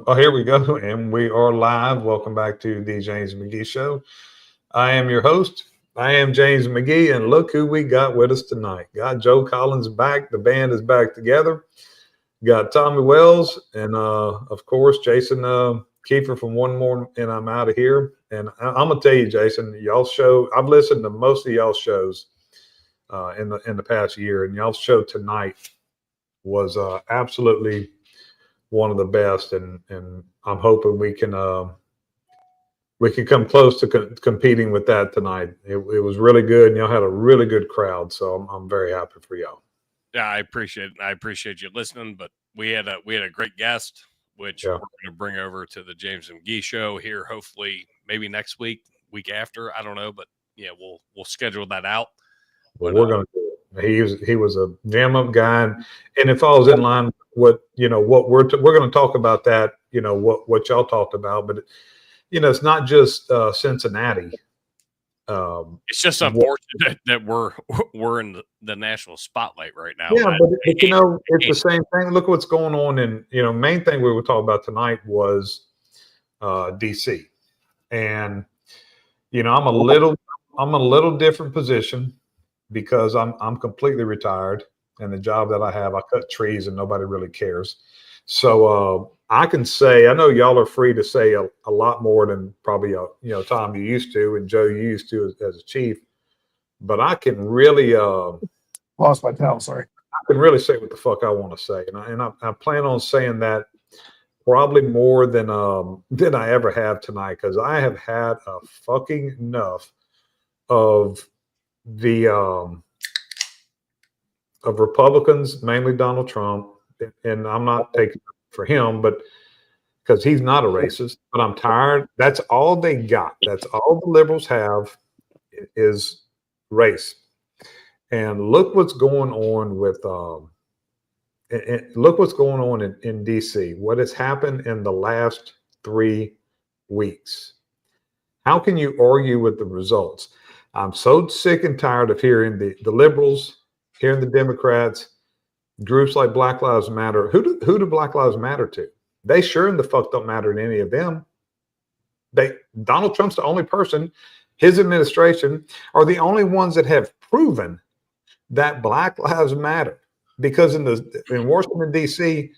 Oh, here we go. And we are live. Welcome back to the James McGee Show. I am your host. I am James McGee. And look who we got with us tonight. Got Joe Collins back. The band is back together. Got Tommy Wells. And, of course, Jason Kiefer from One More. And I'm out of here. And I'm going to tell you, Jason, y'all's show, I've listened to most of y'all's shows in the past year. And y'all's show tonight was absolutely one of the best, and I'm hoping we can come close to competing with that tonight. It was really good, and y'all had a really good crowd, so I'm very happy for y'all. Yeah, I appreciate you listening. But we had a great guest, which we're going to bring over to the James McGee Show here. Hopefully, maybe next week after. I don't know, but yeah, we'll schedule that out. Well, we're going to do it. He was a jam up guy, and it falls in line with what we're going to talk about that what y'all talked about, but it's not just Cincinnati. It's just unfortunate that we're in the national spotlight right now. Yeah, but it's the same thing. Look what's going on in main thing we were talking about tonight was DC, and I'm a little different position because I'm completely retired, and the job that I have, I cut trees and nobody really cares. So I can say, I know y'all are free to say a lot more than probably Tom you used to and Joe you used to as a chief, but I can really lost my towel. Sorry, I can really say what the fuck I want to say, and I plan on saying that probably more than I ever have tonight, because I have had a fucking enough of the of Republicans, mainly Donald Trump, and I'm not taking for him, but because he's not a racist, but I'm tired. That's all they got. That's all the liberals have is race. And look what's going on with look what's going on in DC. What has happened in the last 3 weeks? How can you argue with the results? I'm so sick and tired of hearing the liberals, hearing the Democrats, groups like Black Lives Matter. Who do Black Lives Matter to? They sure in the fuck don't matter to any of them. Donald Trump's the only person, his administration are the only ones that have proven that Black Lives Matter. Because in Washington, D.C.,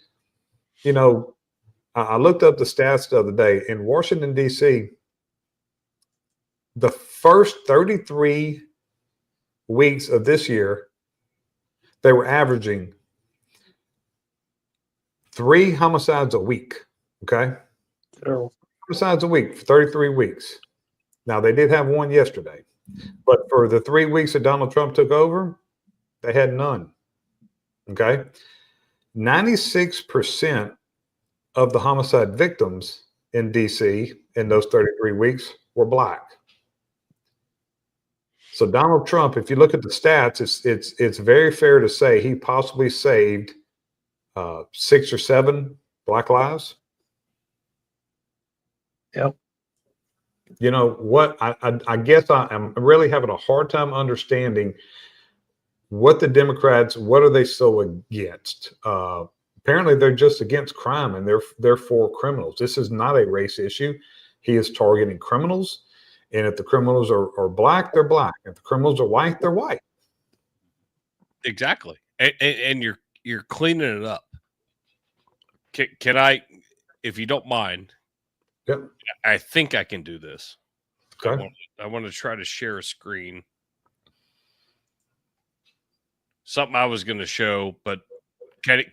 I looked up the stats the other day. In Washington, D.C., the first 33 weeks of this year, they were averaging 3 homicides a week. Okay. Homicides a week for 33 weeks. Now, they did have one yesterday, but for the 3 weeks that Donald Trump took over, they had none. Okay. 96% of the homicide victims in DC in those 33 weeks were Black. So Donald Trump, if you look at the stats, it's very fair to say he possibly saved 6 or 7 Black lives. Yep. You know what? I guess I'm really having a hard time understanding what the Democrats, what are they so against? Apparently they're just against crime, and they're for criminals. This is not a race issue. He is targeting criminals. And if the criminals are Black, they're Black. If the criminals are white, they're white. Exactly. And you're cleaning it up. Can I, if you don't mind? Yep. I think I can do this. Okay. I want to try to share a screen. Something I was going to show, but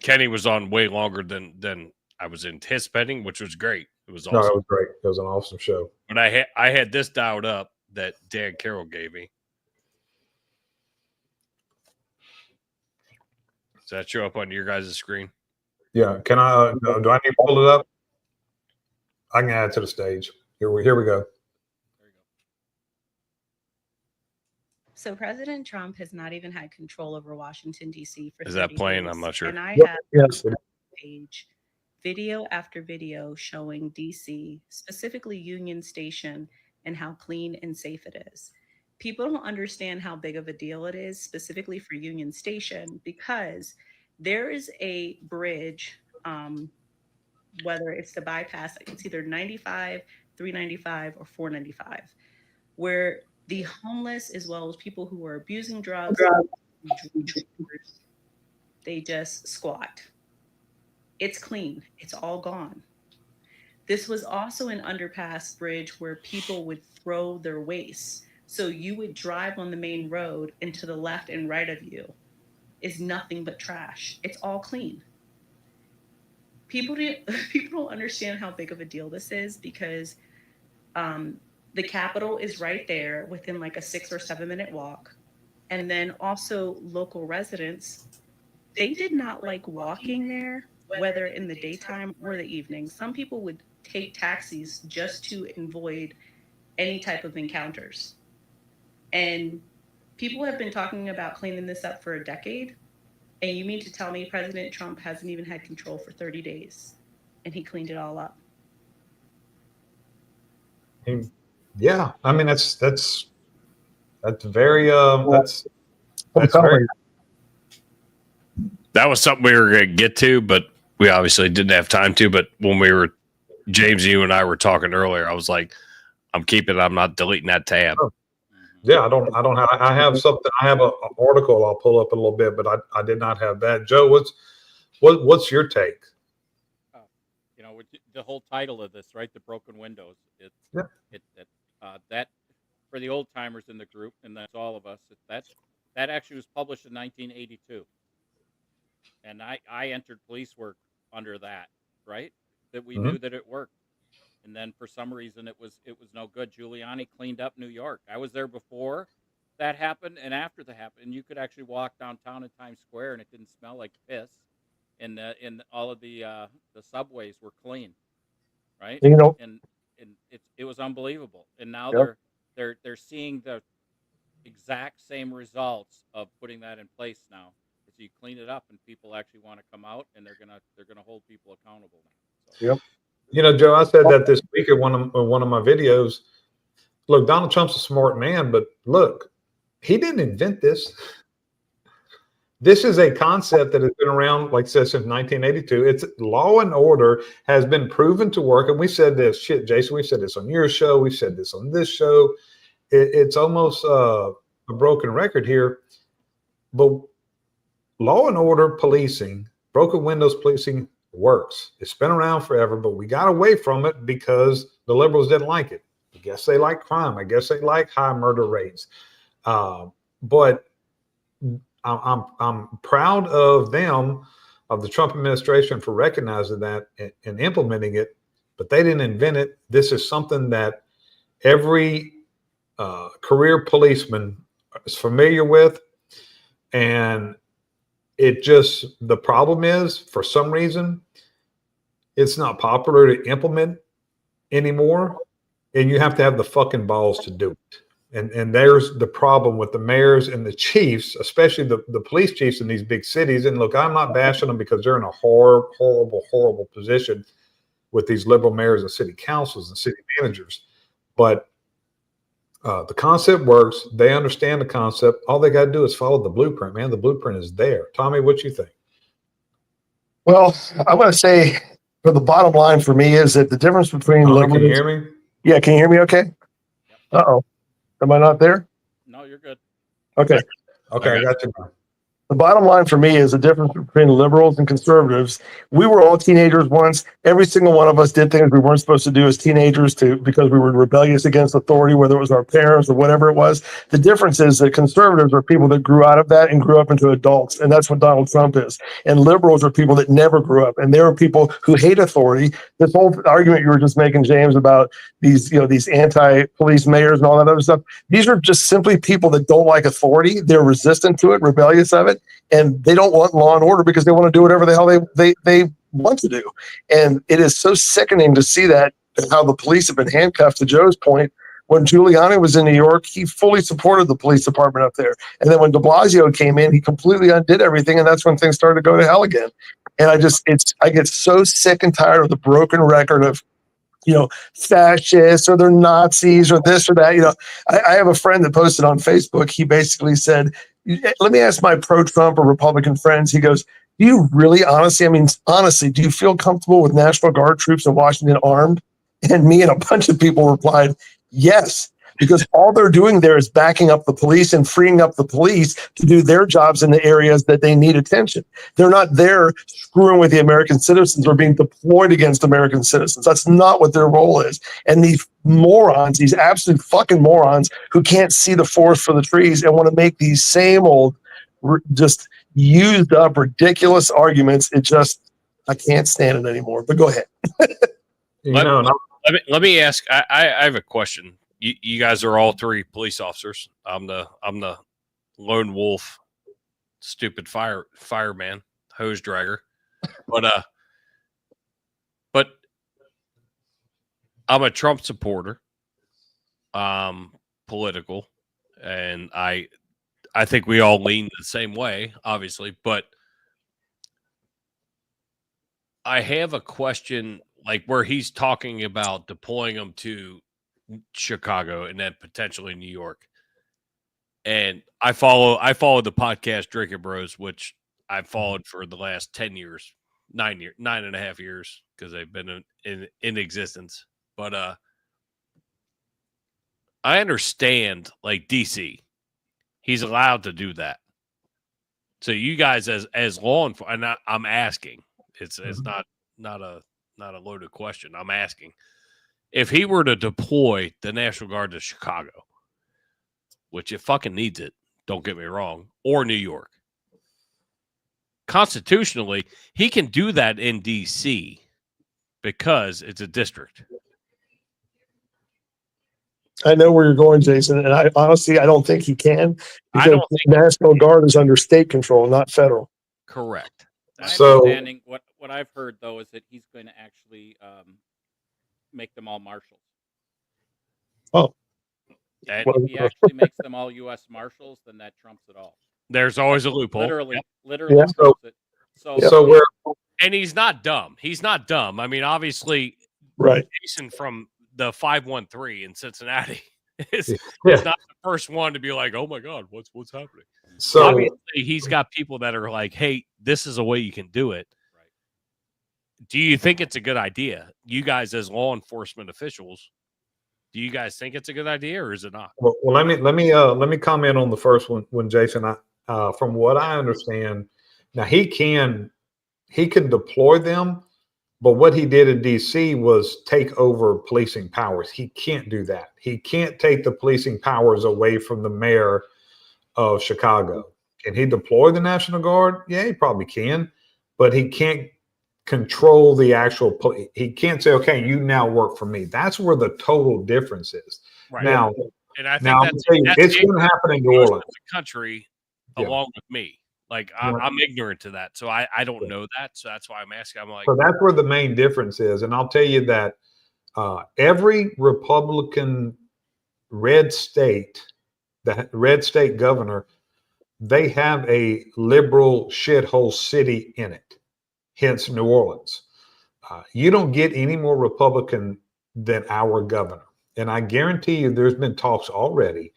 Kenny was on way longer than I was anticipating, which was great. It was awesome. No, it was great. It was an awesome show. But I had this dialed up that Dan Carroll gave me. Does that show up on your guys' screen? Yeah. Can I? Do I need to pull it up? I can add it to the stage. Here we go. So President Trump has not even had control over Washington, D.C. for 30 Is that playing? days. I'm not sure. And I have page video after video showing D.C., specifically Union Station, and how clean and safe it is. People don't understand how big of a deal it is, specifically for Union Station, because there is a bridge whether it's the bypass, it's either 95, 395, or 495, where the homeless, as well as people who are abusing drugs, they just squat. It's clean. It's all gone. This was also an underpass bridge where people would throw their waste. So you would drive on the main road, and to the left and right of you is nothing but trash. It's all clean. People don't understand how big of a deal this is, because the Capitol is right there within like a 6 or 7 minute walk. And then also local residents, they did not like walking there, whether in the daytime or the evening. Some people would take taxis just to avoid any type of encounters. And people have been talking about cleaning this up for a decade. And you mean to tell me President Trump hasn't even had control for 30 days and he cleaned it all up? Yeah, I mean that's very that's very. That was something we were going to get to, but we obviously didn't have time to. But when we were, James, you and I were talking earlier, I was like, I'm not deleting that tab. Oh. Yeah, I have something. I have an article I'll pull up a little bit, but I did not have that. Joe, what's your take? You know, the whole title of this, right? The broken windows. That for the old timers in the group, and that's all of us. That actually was published in 1982, and I entered police work under that, right? That we knew that it worked. And then for some reason it was no good. Giuliani cleaned up New York. I was there before that happened and after that happened. You could actually walk downtown in Times Square and it didn't smell like piss. And all of the subways were clean, right? You know, and it was unbelievable. And now they're seeing the exact same results of putting that in place now. So you clean it up and people actually want to come out and they're gonna hold people accountable now. So. Yep. You know, Joe, I said that this week in one of my videos. Look, Donald Trump's a smart man, but look, he didn't invent this. This is a concept that has been around, like I said, since 1982. It's law and order has been proven to work. And we said this, Jason, we said this on your show. We said this on this show. It's almost a broken record here. But law and order policing, broken windows policing, works. It's been around forever, but we got away from it because the liberals didn't like it. I guess they like crime. I guess they like high murder rates. But I'm proud of them, of the Trump administration, for recognizing that and implementing it. But they didn't invent it. This is something that every career policeman is familiar with, and the problem is, for some reason, it's not popular to implement anymore, and you have to have the fucking balls to do it. And there's the problem with the mayors and the chiefs, especially the police chiefs in these big cities. And look, I'm not bashing them because they're in a horrible position with these liberal mayors and city councils and city managers. But the concept works. They understand the concept. All they got to do is follow the blueprint, man. The blueprint is there. Tommy, what you think? well, I'm going to say, for the bottom line for me is that the difference between Tommy, can you hear me? Yeah, can you hear me okay? Uh-oh. Am I not there? No, you're good. Okay. Okay, I got you now. The bottom line for me is the difference between liberals and conservatives. We were all teenagers once. Every single one of us did things we weren't supposed to do as teenagers because we were rebellious against authority, whether it was our parents or whatever it was. The difference is that conservatives are people that grew out of that and grew up into adults. And that's what Donald Trump is. And liberals are people that never grew up. And there are people who hate authority. This whole argument you were just making, James, about these anti-police mayors and all that other stuff. These are just simply people that don't like authority. They're resistant to it, rebellious of it. And they don't want law and order because they want to do whatever the hell they want to do. And it is so sickening to see that, how the police have been handcuffed. To Joe's point, when Giuliani was in New York, he fully supported the police department up there. And then when de Blasio came in, he completely undid everything. And that's when things started to go to hell again. And I get so sick and tired of the broken record of, fascists or they're Nazis or this or that. I have a friend that posted on Facebook. He basically said, let me ask my pro-Trump or Republican friends. He goes, Do you really, honestly, do you feel comfortable with National Guard troops in Washington armed? And me and a bunch of people replied, yes, because all they're doing there is backing up the police and freeing up the police to do their jobs in the areas that they need attention. They're not there screwing with the American citizens or being deployed against American citizens. That's not what their role is. And these morons, these absolute fucking morons who can't see the forest for the trees and want to make these same old, just used up ridiculous arguments. I can't stand it anymore. But go ahead. Let me ask. I have a question. You guys are all three police officers. I'm the lone wolf, stupid fireman, hose dragger. But I'm a Trump supporter. Political, and I think we all lean the same way, obviously. But I have a question, like where he's talking about deploying them to Chicago and then potentially New York. And I follow the podcast Drinking Bros, which I've followed for the last 10 years, 9.5 years, because they've been in existence. But I understand, like DC, he's allowed to do that. So you guys as law enforcement, and I'm asking, it's not a loaded question. I'm asking, if he were to deploy the National Guard to Chicago, which it fucking needs it, don't get me wrong, or New York, constitutionally, he can do that in D.C. because it's a district. I know where you're going, Jason, and I don't think he can, because the National Guard is under state control, not federal. Correct. My understanding, what I've heard though, is that he's going to actually make them all marshals. Oh, If he actually makes them all U.S. marshals, then that trumps it all. There's always a loophole. Literally. Yeah. Trumps it. And he's not dumb. He's not dumb. I mean, obviously, right. Jason from the 513 in Cincinnati is not the first one to be like, "Oh my God, what's happening?" So obviously, he's got people that are like, "Hey, this is a way you can do it." Right. Do you think it's a good idea? You guys, as law enforcement officials, do you guys think it's a good idea, or is it not? Well, let me comment on the first one. When Jason, from what I understand, now he can deploy them. But what he did in D.C. was take over policing powers. He can't do that. He can't take the policing powers away from the mayor of Chicago. Can he deploy the National Guard? Yeah, he probably can. But he can't control the actual – he can't say, okay, you now work for me. That's where the total difference is. Right. Now, and I think it's going to happen in New Orleans. The country along with me. Like, I'm ignorant to that. So I don't know that. So that's why I'm asking. I'm like, so that's where the main difference is. And I'll tell you that every Republican red state, the red state governor, they have a liberal shithole city in it, hence New Orleans. You don't get any more Republican than our governor. And I guarantee you there's been talks already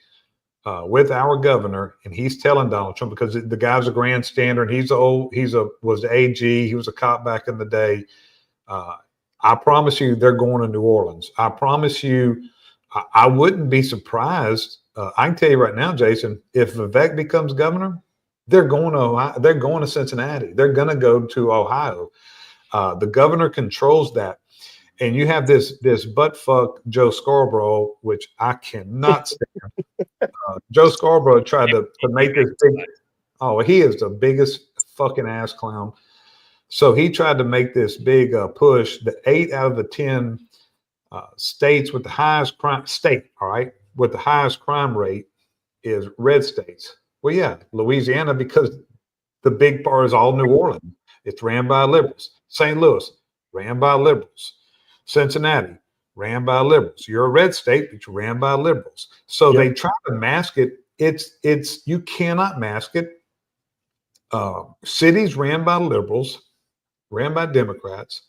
with our governor, and he's telling Donald Trump, because the guy's a grandstander and was the AG, he was a cop back in the day. I promise you they're going to New Orleans. I promise you, I wouldn't be surprised. I can tell you right now, Jason, if Vivek becomes governor, they're going to Cincinnati. They're going to go to Ohio. The governor controls that. And you have this buttfuck Joe Scarborough, which I cannot stand. Joe Scarborough tried to make this big. Oh, he is the biggest fucking ass clown. So he tried to make this big push. The 8 out of the 10 states with the highest crime with the highest crime rate is red states. Well, yeah, Louisiana, because the big part is all New Orleans. It's ran by liberals. St. Louis, ran by liberals. Cincinnati, ran by liberals. You're a red state, but you're ran by liberals. So they try to mask it. It's you cannot mask it. Cities ran by liberals, ran by Democrats,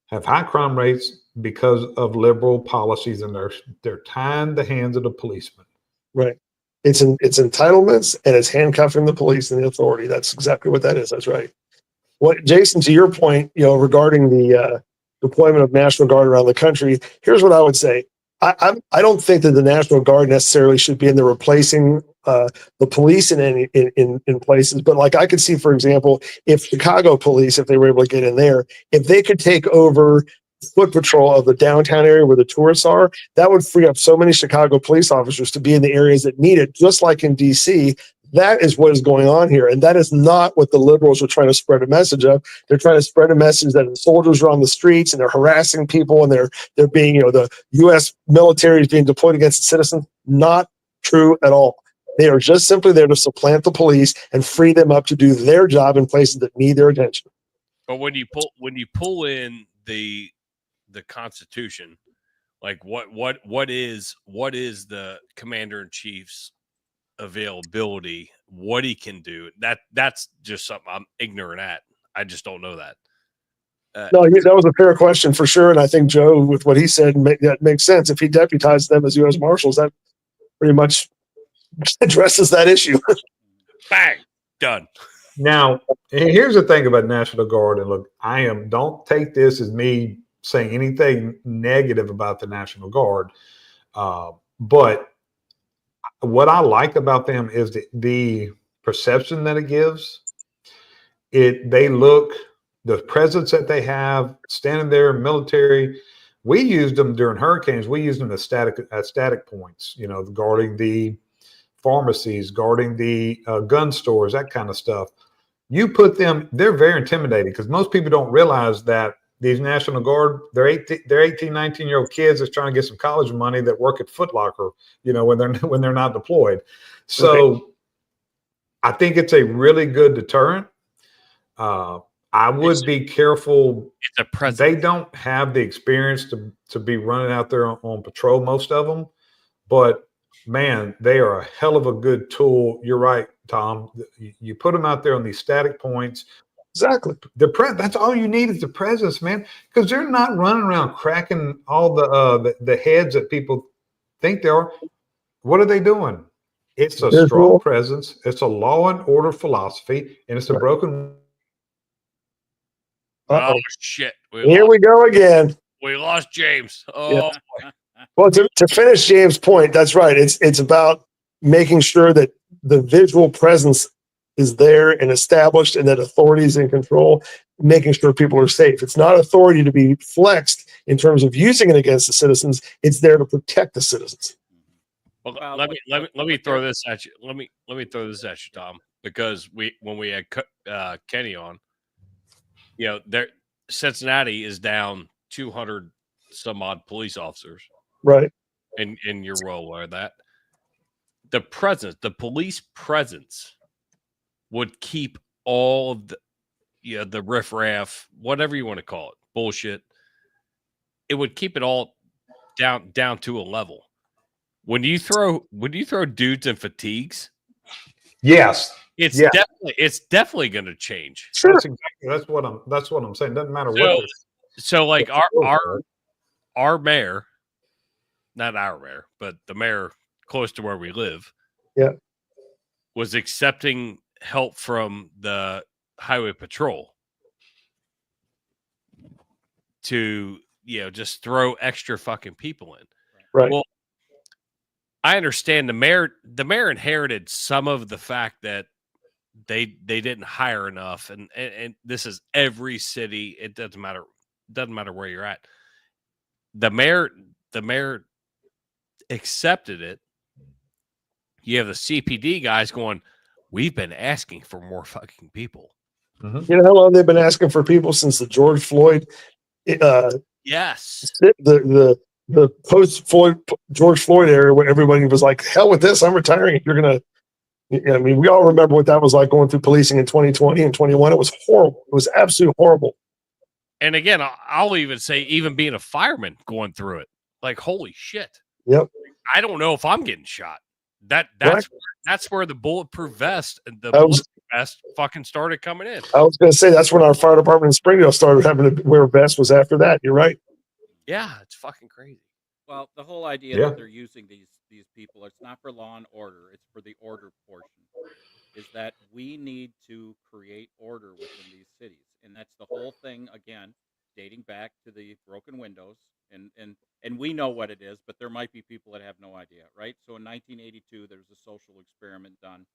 have high crime rates because of liberal policies, and they're tying the hands of the policemen. Right. It's entitlements, and it's handcuffing the police and the authority. That's exactly what that is. That's right. What, Jason, to your point, regarding the deployment of National Guard around the country, here's what I would say. I don't think that the National Guard necessarily should be in there replacing the police in places, but like I could see, for example, if Chicago police, if they were able to get in there, if they could take over foot patrol of the downtown area where the tourists are, that would free up so many Chicago police officers to be in the areas that need it, just like in DC. That is what is going on here. And that is not what the liberals are trying to spread a message of. They're trying to spread a message that the soldiers are on the streets and they're harassing people and they're being, the U.S. military is being deployed against the citizens. Not true at all. They are just simply there to supplant the police and free them up to do their job in places that need their attention. But when you pull in the Constitution, like what is the commander in chief's availability, what he can do, that's just something I'm ignorant at. I just don't know that. No, that was a fair question for sure, and I think Joe, with what he said, that makes sense. If he deputized them as U.S. Marshals, that pretty much addresses that issue. Bang, done. Now, here's the thing about National Guard, and look, don't take this as me saying anything negative about the National Guard, but what I like about them is the perception that it gives. The presence that they have, standing there, military. We used them during hurricanes. We used them as static points, guarding the pharmacies, guarding the gun stores, that kind of stuff. You put them, they're very intimidating because most people don't realize that these National Guard, they're 18, 19-year-old kids that's trying to get some college money that work at Foot Locker, when they're not deployed. So Okay. I think it's a really good deterrent. I would be careful. It's a presence. They don't have the experience to be running out there on patrol, most of them, but man, they are a hell of a good tool. You're right, Tom. You put them out there on these static points. Exactly. That's all you need is the presence, man, because they're not running around cracking all the heads that people think they are. What are they doing? It's a strong presence. It's a law and order philosophy, and it's a broken. Oh shit! Here we go again. We lost James. Oh, yeah. Well, to finish James' point, that's right. It's about making sure that the visual presence is there and established, and that authority is in control, making sure people are safe. It's not authority to be flexed in terms of using it against the citizens. It's there to protect the citizens. Well, let me throw this at you. Let me throw this at you, Tom, because when we had Kenny on, Cincinnati is down 200 some odd police officers, right? And you're well aware of that. The police presence would keep all of the riffraff, whatever you want to call it, bullshit. It would keep it all down to a level. When you throw dudes in fatigues, yes, it's definitely going to change. Sure. That's what I'm saying. Doesn't matter what. So like our mayor, not our mayor, but the mayor close to where we live, was accepting help from the highway patrol to just throw extra fucking people in. Right. Well, I understand the mayor inherited some of the fact that they didn't hire enough, and this is every city. It doesn't matter where you're at. The mayor accepted it. You have the CPD guys going, we've been asking for more fucking people. Mm-hmm. You know how long they've been asking for people since the George Floyd? Yes. The post Floyd George Floyd era, where everybody was like, "Hell with this! I'm retiring." You're gonna. I mean, we all remember what that was like going through policing in 2020 and 21. It was horrible. It was absolutely horrible. And again, I'll even say, even being a fireman going through it, like, holy shit. Yep. I don't know if I'm getting shot. That's where the bulletproof vest and the vest fucking started coming in. I was going to say that's when our fire department in Springdale started having to wear vests. Was after that. You're right. Yeah, it's fucking crazy. Well, the whole idea that they're using these people, it's not for law and order; it's for the order portion. is that we need to create order within these cities, and that's the whole thing. Again, dating back to the broken windows, and we know what it is, but there might be people that have no idea, right? So in 1982, there was a social experiment done,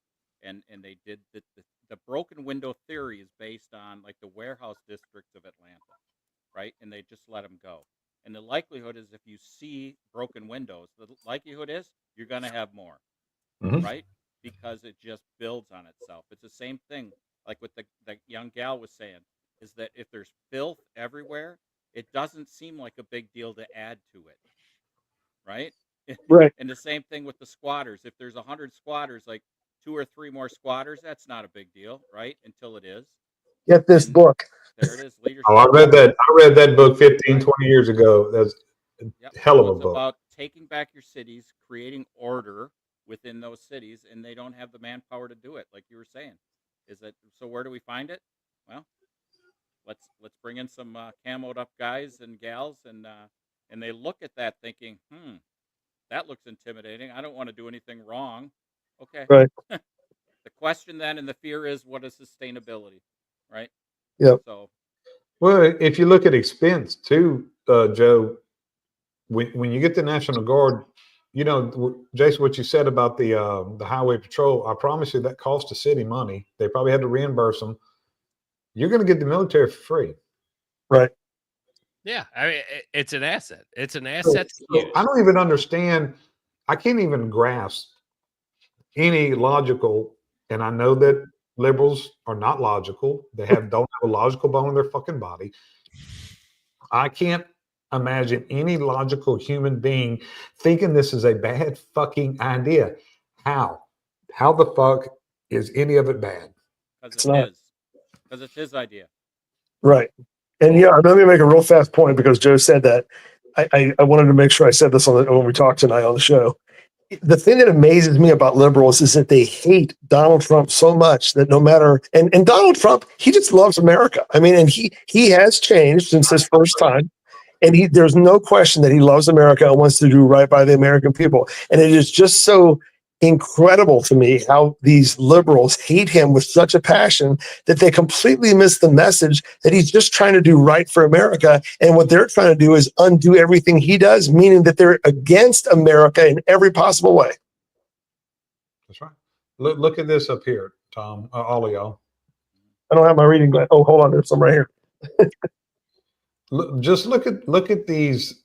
and they did the broken window theory is based on like the warehouse districts of Atlanta, right? And they just let them go. And the likelihood is if you see broken windows, the likelihood is you're going to have more, Mhm. right? Because it just builds on itself. It's the same thing like what the young gal was saying, is that if there's filth everywhere, it doesn't seem like a big deal to add to it, right? Right. And the same thing with the squatters. If there's 100 squatters, like 2 or 3 more squatters, that's not a big deal, right? Until it is. Get this And book. there it is, leadership. Oh, I read that. I read that book 15, Right. 20 years ago. That's Yep. a hell So of a it's book. about taking back your cities, creating order within those cities, and they don't have the manpower to do it, like you were saying. Is that so? Where do we find it? Well, let's bring in some camoed up guys and gals, and they look at that thinking, that looks intimidating. I don't want to do anything wrong. Okay. Right. The question then and the fear is, what is sustainability, right? Yep. So Well, if you look at expense too, Joe, when you get the National Guard, you know, Jason, what you said about the highway patrol, I promise you that cost the city money. They probably had to reimburse them. You're going to get the military for free. Right. Yeah, I mean, it's an asset. It's an asset to So use. I don't even understand. I can't even grasp any logical, and I know that liberals are not logical. They don't have a logical bone in their fucking body. I can't imagine any logical human being thinking this is a bad fucking idea. How? How the fuck is any of it bad? because It's not. because it's his idea. Right. And yeah, let me make a real fast point because Joe said that. I wanted to make sure I said this when we talked tonight on the show. The thing that amazes me about liberals is that they hate Donald Trump so much that no matter and Donald Trump, he just loves America. I mean, and he has changed since his first time. And there's no question that he loves America and wants to do right by the American people. And it is just so incredible to me how these liberals hate him with such a passion that they completely miss the message that he's just trying to do right for America. And what they're trying to do is undo everything he does, meaning that they're against America in every possible way. That's right. Look at this up here, Tom. All of y'all. I don't have my reading glass. Oh, hold on. There's some right here. Just look at these.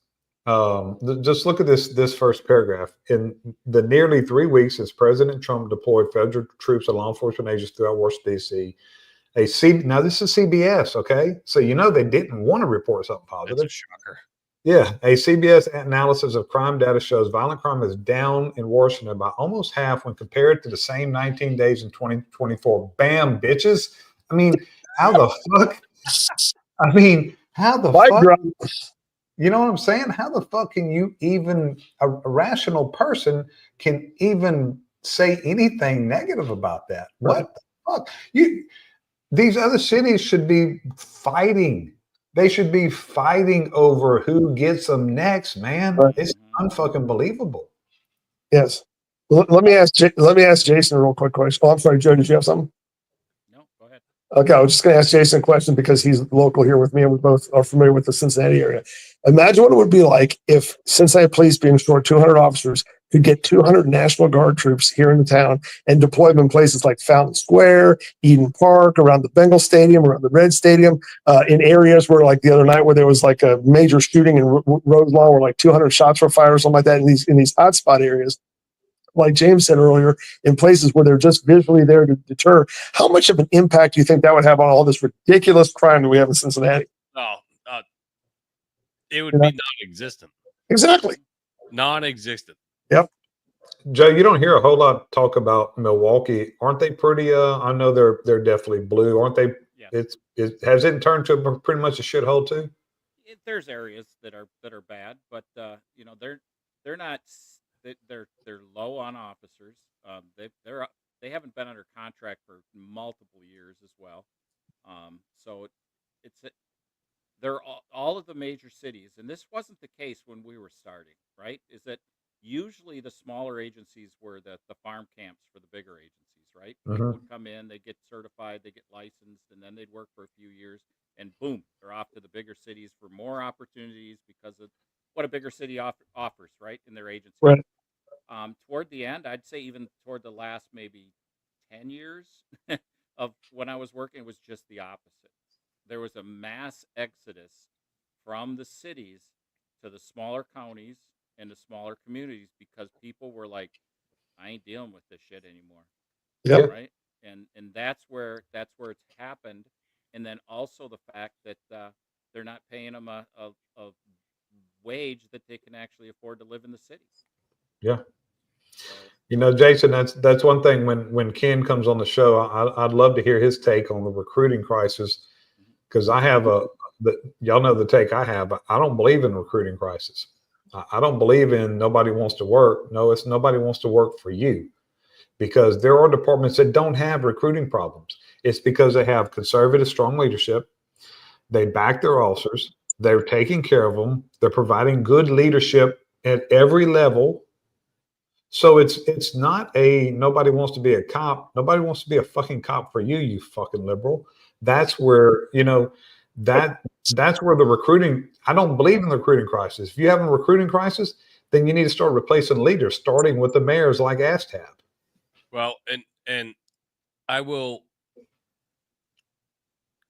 Just look at this first paragraph. In the nearly 3 weeks since President Trump deployed federal troops and law enforcement agents throughout Washington D.C., now this is CBS, okay? So you know they didn't want to report something positive. That's a shocker. Yeah, a CBS analysis of crime data shows violent crime is down in Washington by almost half when compared to the same 19 days in 2024. Bam, bitches. I mean, how the fuck? I mean, how the Mic fuck? drop. You know what I'm saying? How the fuck can you even, a rational person can even say anything negative about that? What the fuck? These other cities should be fighting. They should be fighting over who gets them next, man. Right. It's unfucking believable. Yes. Let me ask Jason a real quick question. Oh, I'm sorry, Joe. Did you have something? No, go ahead. Okay, I was just going to ask Jason a question because he's local here with me, and we both are familiar with the Cincinnati area. Imagine what it would be like if Cincinnati Police, being short 200 officers, could get 200 National Guard troops here in the town and deploy them in places like Fountain Square, Eden Park, around the Bengal Stadium, around the Red Stadium, in areas where, like the other night, where there was like a major shooting in Roselawn, where like 200 shots were fired or something like that in these hotspot areas. Like James said earlier, in places where they're just visually there to deter. How much of an impact do you think that would have on all this ridiculous crime that we have in Cincinnati? Oh, it would be non-existent. Exactly. Non-existent. Yep. Joe, you don't hear a whole lot of talk about Milwaukee. Aren't they pretty? I know they're definitely blue, aren't they? Yeah. Has it turned to pretty much a shithole too? There's areas that are bad, but they're not. They're low on officers. They haven't been under contract for multiple years as well. So they're all of the major cities, and this wasn't the case when we were starting. Right? Is that usually the smaller agencies were the farm camps for the bigger agencies, right? Mhm. People would come in, they get certified, they get licensed, and then they'd work for a few years, and boom, they're off to the bigger cities for more opportunities because of what a bigger city offers, right, in their agency. Right. Toward the end, I'd say even toward the last maybe 10 years of when I was working, it was just the opposite. There was a mass exodus from the cities to the smaller counties and the smaller communities because people were like, I ain't dealing with this shit anymore. Yep. Right. And that's where it's happened. And then also the fact that they're not paying them a wage that they can actually afford to live in the cities. Yeah. So, You know, Jason, that's one thing. When Ken comes on the show, I'd love to hear his take on the recruiting crisis, because I have y'all know the take I have. I don't believe in recruiting crisis. I don't believe in nobody wants to work. No, it's nobody wants to work for you, because there are departments that don't have recruiting problems. It's because they have conservative, strong leadership. They back their officers. They're taking care of them. They're providing good leadership at every level. So it's not a nobody wants to be a cop. Nobody wants to be a fucking cop for you, you fucking liberal. That's where, that's where the recruiting, I don't believe in the recruiting crisis. If you have a recruiting crisis, then you need to start replacing leaders, starting with the mayors like ASTAB. Well, and I will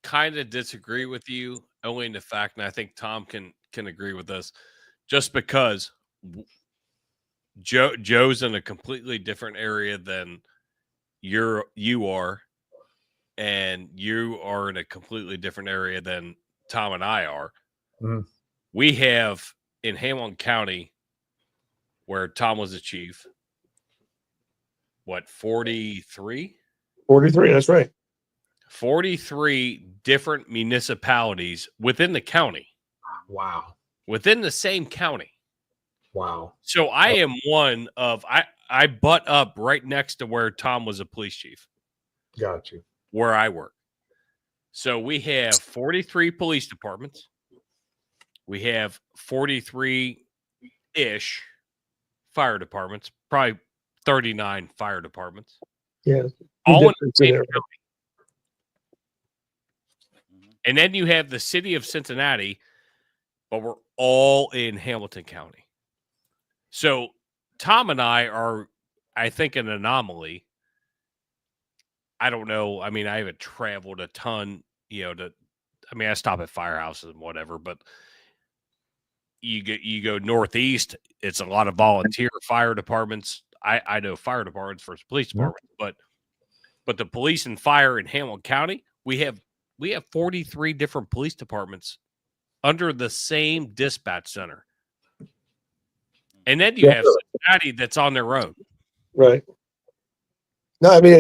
kind of disagree with you only in the fact, and I think Tom can agree with this, just because Joe's in a completely different area than you are, and you are in a completely different area than Tom and I are. Mhm. We have in Hamilton County, where Tom was the chief, what, 43? 43. That's right. 43 different municipalities within the county, Wow. within the same county. Wow. So I am one of, I butt up right next to where Tom was a police chief, Got you. where I work. So we have 43 police departments. We have 43-ish fire departments, probably 39 fire departments. Yeah. All in the Difference in same there. county. And then you have the city of Cincinnati, but we're all in Hamilton County. So Tom and I are, I think, an anomaly. I don't know. I mean, I haven't traveled a ton, I stop at firehouses and whatever, but you go northeast, it's a lot of volunteer fire departments. I know fire departments versus police departments, but the police and fire in Hamilton County, we have 43 different police departments under the same dispatch center. And then you have Cincinnati that's on their own. Right. No, I mean,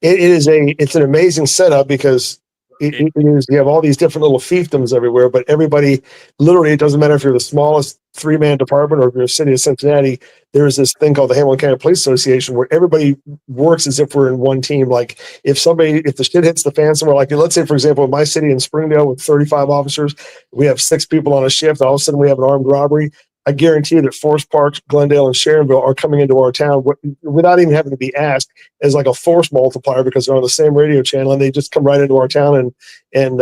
it's an amazing setup because it is, you have all these different little fiefdoms everywhere, but everybody, literally, it doesn't matter if you're the smallest 3-man department or if you're a city of Cincinnati, there's this thing called the Hamilton County Police Association where everybody works as if we're in one team. Like if the shit hits the fan somewhere, like let's say, for example, in my city in Springdale with 35 officers, we have 6 people on a shift. All of a sudden we have an armed robbery. I guarantee you that Forest Park, Glendale, and Sharonville are coming into our town without even having to be asked as like a force multiplier because they're on the same radio channel and they just come right into our town and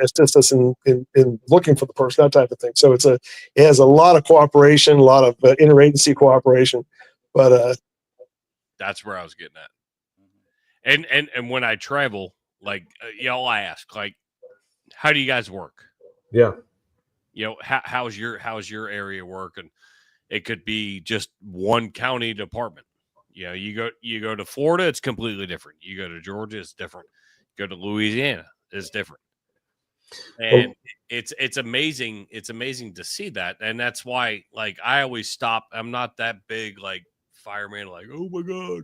assist us in looking for the person, that type of thing. So it has a lot of cooperation, a lot of interagency cooperation. But that's where I was getting at. And when I travel, like y'all ask, like, how do you guys work? Yeah. How's your area work? And it could be just one county department. You go to Florida, it's completely different. You go to Georgia, it's different. Go to Louisiana, it's different. And it's amazing. It's amazing to see that. And that's why, like, I always stop. I'm not that big, like, fireman, like, oh my God.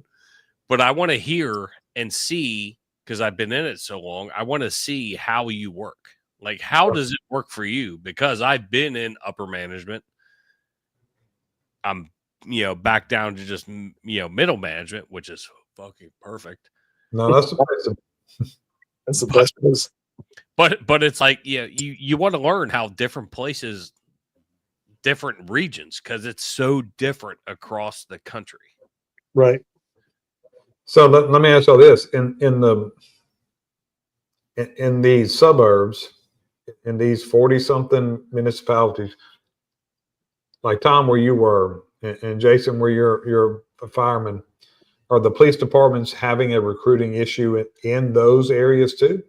But I want to hear and see, because I've been in it so long, I want to see how you work. Like, how does it work for you? Because I've been in upper management. I'm, back down to just, middle management, which is fucking perfect. No, that's the that's the best news. But it's like, you want to learn how different places, different regions, because it's so different across the country. Right. So let me ask you this: in these suburbs, in these 40-something municipalities, like Tom, where you were, and Jason, where you're a fireman, are the police departments having a recruiting issue in those areas too?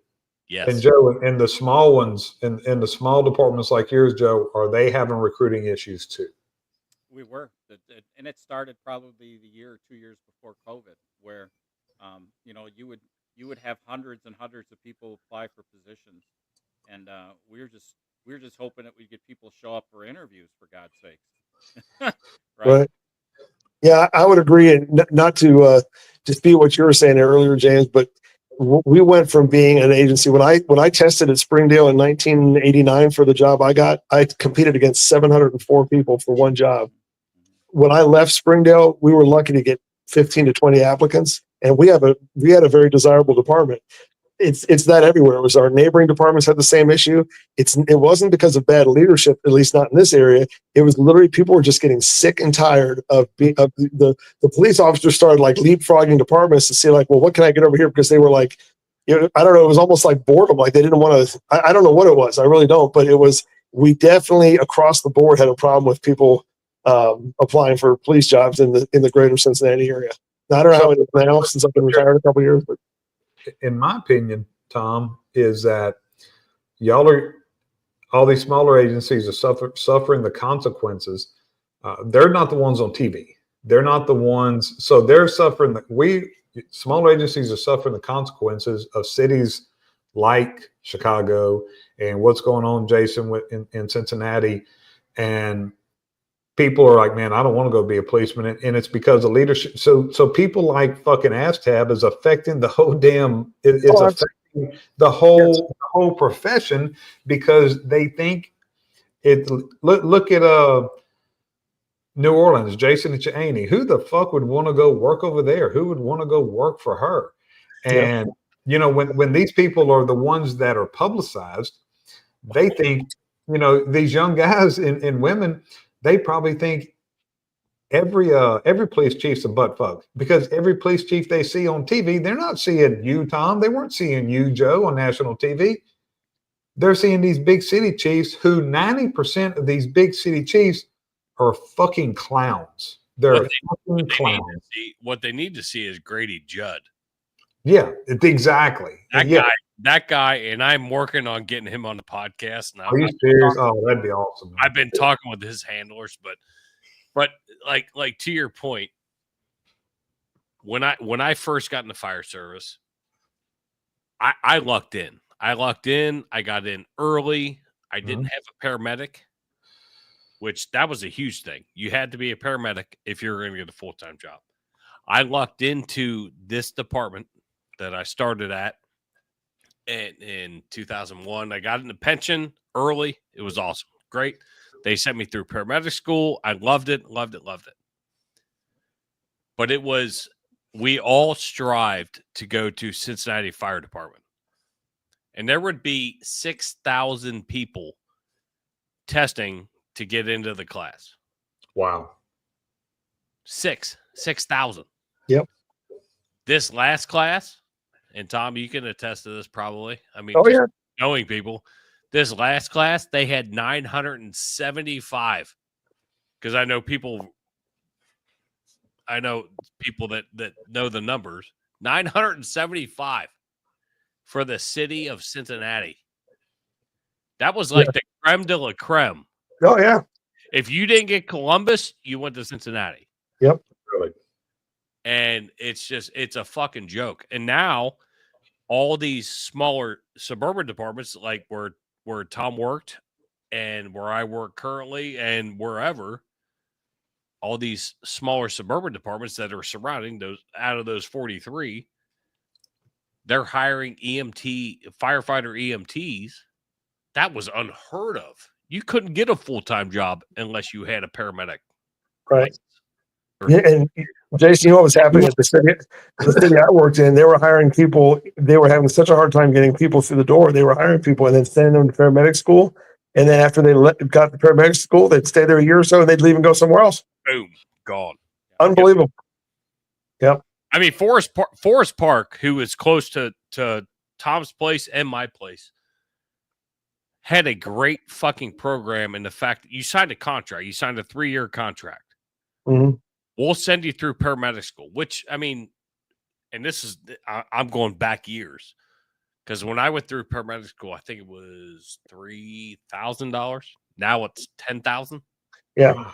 Yes. And Joe, in the small ones, in the small departments like yours, Joe, are they having recruiting issues too? We were, and it started probably the year or 2 years before COVID, where, you would have hundreds and hundreds of people apply for positions, and we were just hoping that we'd get people show up for interviews, for God's sakes. Right. Yeah, I would agree, and not to dispute what you were saying earlier, James, but we went from being an agency when I tested at Springdale in 1989 for the job I got. I competed against 704 people for one job. When I left Springdale, we were lucky to get 15 to 20 applicants, and we had a very desirable department. It's that everywhere. It was our neighboring departments had the same issue. It wasn't because of bad leadership, at least not in this area. It was literally people were just getting sick and tired of the police officers started like leapfrogging departments to see like, well, what can I get over here? Because they were like, I don't know. It was almost like boredom. Like they didn't want to. I don't know what it was. I really don't. But it was. We definitely across the board had a problem with people applying for police jobs in the greater Cincinnati area. Now, I don't know how it is now since I've been retired a couple of years, but. In my opinion, Tom, is that all these smaller agencies are suffering the consequences. They're not the ones on TV. They're not the ones. So they're suffering. Smaller agencies are suffering the consequences of cities like Chicago and what's going on, Jason, in Cincinnati. And people are like, man, I don't want to go be a policeman. And it's because of leadership. So people like fucking ASTAB is affecting the whole damn, it's affecting the whole profession because they think look at New Orleans, Jason and Chaney. Who the fuck would want to go work over there? Who would want to go work for her? And, when these people are the ones that are publicized, they think, these young guys and women, they probably think every police chief's a butt fuck because every police chief they see on TV, they're not seeing you, Tom. They weren't seeing you, Joe, on national TV. They're seeing these big city chiefs who 90% of these big city chiefs are fucking clowns. They're fucking clowns. What they need to see is Grady Judd. Yeah, exactly. That guy, and I'm working on getting him on the podcast. And are you serious? Oh, that'd be awesome. I've been talking with his handlers, but like to your point, when I first got in the fire service, I lucked in. I got in early. I didn't have a paramedic, which that was a huge thing. You had to be a paramedic if you were going to get a full-time job. I lucked into this department that I started at in 2001. I got into pension early. It was awesome. Great. They sent me through paramedic school. I loved it. But we all strived to go to Cincinnati Fire Department. And there would be 6,000 people testing to get into the class. Wow. 6,000. Yep. This last class, and Tom, you can attest to this probably. I mean, knowing people, this last class, they had 975. Because I know people that know the numbers. 975 for the city of Cincinnati. That was like the creme de la creme. Oh, yeah. If you didn't get Columbus, you went to Cincinnati. Yep. Really. And it's a fucking joke. And now all these smaller suburban departments, like where Tom worked and where I work currently and wherever, all these smaller suburban departments that are surrounding those, out of those 43, they're hiring firefighter EMTs. That was unheard of. You couldn't get a full-time job unless you had a paramedic. Right. Yeah, and Jason, what was happening at the city I worked in? They were hiring people. They were having such a hard time getting people through the door. They were hiring people and then sending them to paramedic school. And then after they got the paramedic school, they'd stay there a year or so and they'd leave and go somewhere else. Boom, gone. Unbelievable. Yep. I mean, Forest Park, who is close to Tom's place and my place, had a great fucking program in the fact that you signed a contract. You signed a 3-year contract. Mm-hmm. We'll send you through paramedic school, which, I mean, and this is, I'm going back years. Because when I went through paramedic school, I think it was $3,000. Now it's $10,000. Yeah.